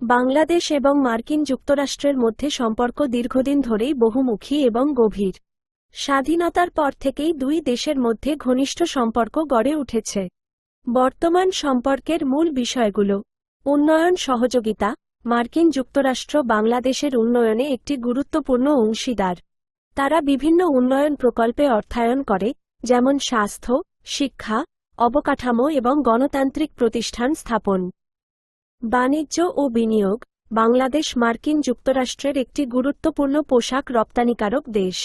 বাংলাদেশ এবং মার্কিন যুক্তরাষ্ট্রের মধ্যে সম্পর্ক দীর্ঘদিন ধরেই বহুমুখী এবং গভীর। স্বাধীনতার পর থেকেই দুই দেশের মধ্যে ঘনিষ্ঠ সম্পর্ক গড়ে উঠেছে। বর্তমান সম্পর্কের মূল বিষয়গুলো: উন্নয়ন সহযোগিতা। মার্কিন যুক্তরাষ্ট্র বাংলাদেশের উন্নয়নে একটি গুরুত্বপূর্ণ অংশীদার। তারা বিভিন্ন উন্নয়ন প্রকল্পে অর্থায়ন করে, যেমন স্বাস্থ্য, শিক্ষা, অবকাঠামো এবং গণতান্ত্রিক প্রতিষ্ঠান স্থাপন। বাণিজ্য ও বিনিয়োগ। বাংলাদেশ মার্কিন যুক্তরাষ্ট্রের একটি গুরুত্বপূর্ণ পোশাক রপ্তানিকারক দেশ।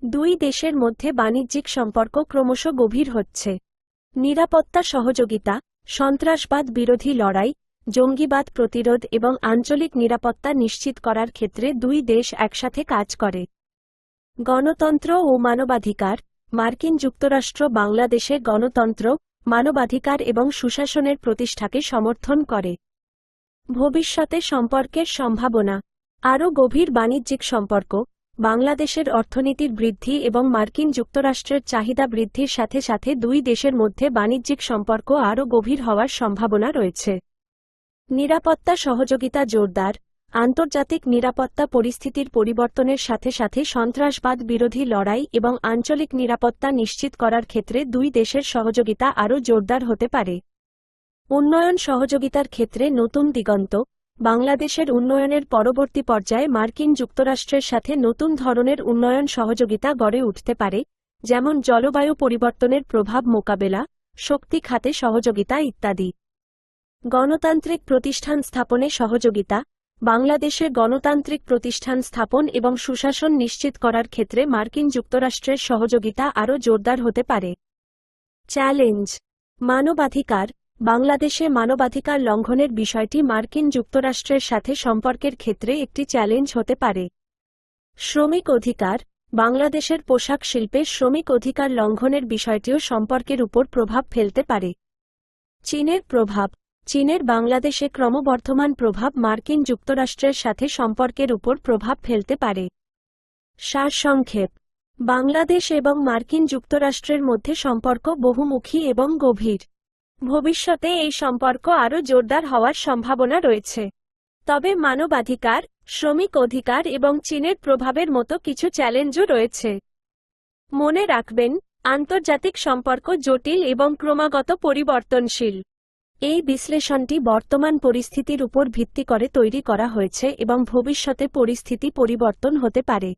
দুই দেশের মধ্যে বাণিজ্যিক সম্পর্ক ক্রমশ গভীর হচ্ছে। নিরাপত্তা সহযোগিতা। সন্ত্রাসবাদ বিরোধী লড়াই, জঙ্গিবাদ প্রতিরোধ এবং আঞ্চলিক নিরাপত্তা নিশ্চিত করার ক্ষেত্রে দুই দেশ একসাথে কাজ করে। গণতন্ত্র ও মানবাধিকার। মার্কিন যুক্তরাষ্ট্র বাংলাদেশে গণতন্ত্র, মানবাধিকার এবং সুশাসনের প্রতিষ্ঠাকে সমর্থন করে। ভবিষ্যতে সম্পর্কের সম্ভাবনা: আরও গভীর বাণিজ্যিক সম্পর্ক। বাংলাদেশের অর্থনীতির বৃদ্ধি এবং মার্কিন যুক্তরাষ্ট্রের চাহিদা বৃদ্ধির সাথে সাথে দুই দেশের মধ্যে বাণিজ্যিক সম্পর্ক আরও গভীর হওয়ার সম্ভাবনা রয়েছে। নিরাপত্তা সহযোগিতা জোরদার। আন্তর্জাতিক নিরাপত্তা পরিস্থিতির পরিবর্তনের সাথে সাথে সন্ত্রাসবাদ বিরোধী লড়াই এবং আঞ্চলিক নিরাপত্তা নিশ্চিত করার ক্ষেত্রে দুই দেশের সহযোগিতা আরও জোরদার হতে পারে। উন্নয়ন সহযোগিতার ক্ষেত্রে নতুন দিগন্ত। বাংলাদেশের উন্নয়নের পরবর্তী পর্যায়ে মার্কিন যুক্তরাষ্ট্রের সাথে নতুন ধরনের উন্নয়ন সহযোগিতা গড়ে উঠতে পারে, যেমন জলবায়ু পরিবর্তনের প্রভাব মোকাবেলা, শক্তি খাতে সহযোগিতা ইত্যাদি। গণতান্ত্রিক প্রতিষ্ঠান স্থাপনে সহযোগিতা। বাংলাদেশে গণতান্ত্রিক প্রতিষ্ঠান স্থাপন এবং সুশাসন নিশ্চিত করার ক্ষেত্রে মার্কিন যুক্তরাষ্ট্রের সহযোগিতা আরও জোরদার হতে পারে। চ্যালেঞ্জ: মানবাধিকার। বাংলাদেশে মানবাধিকার লঙ্ঘনের বিষয়টি মার্কিন যুক্তরাষ্ট্রের সাথে সম্পর্কের ক্ষেত্রে একটি চ্যালেঞ্জ হতে পারে। শ্রমিক অধিকার। বাংলাদেশের পোশাক শিল্পে শ্রমিক অধিকার লঙ্ঘনের বিষয়টিও সম্পর্কের উপর প্রভাব ফেলতে পারে। চীনের প্রভাব। চীনের বাংলাদেশে ক্রমবর্ধমান প্রভাব মার্কিন যুক্তরাষ্ট্রের সাথে সম্পর্কের উপর প্রভাব ফেলতে পারে। সারসংক্ষেপ: বাংলাদেশ এবং মার্কিন যুক্তরাষ্ট্রের মধ্যে সম্পর্ক বহুমুখী এবং গভীর। ভবিষ্যতে এই সম্পর্ক আরও জোরদার হওয়ার সম্ভাবনা রয়েছে। তবে মানবাধিকার, শ্রমিক অধিকার এবং চীনের প্রভাবের মতো কিছু চ্যালেঞ্জও রয়েছে। মনে রাখবেন, আন্তর্জাতিক সম্পর্ক জটিল এবং ক্রমাগত পরিবর্তনশীল। এই বিশ্লেষণটি বর্তমান পরিস্থিতির উপর ভিত্তি করে তৈরি করা হয়েছে এবং ভবিষ্যতে পরিস্থিতি পরিবর্তন হতে পারে।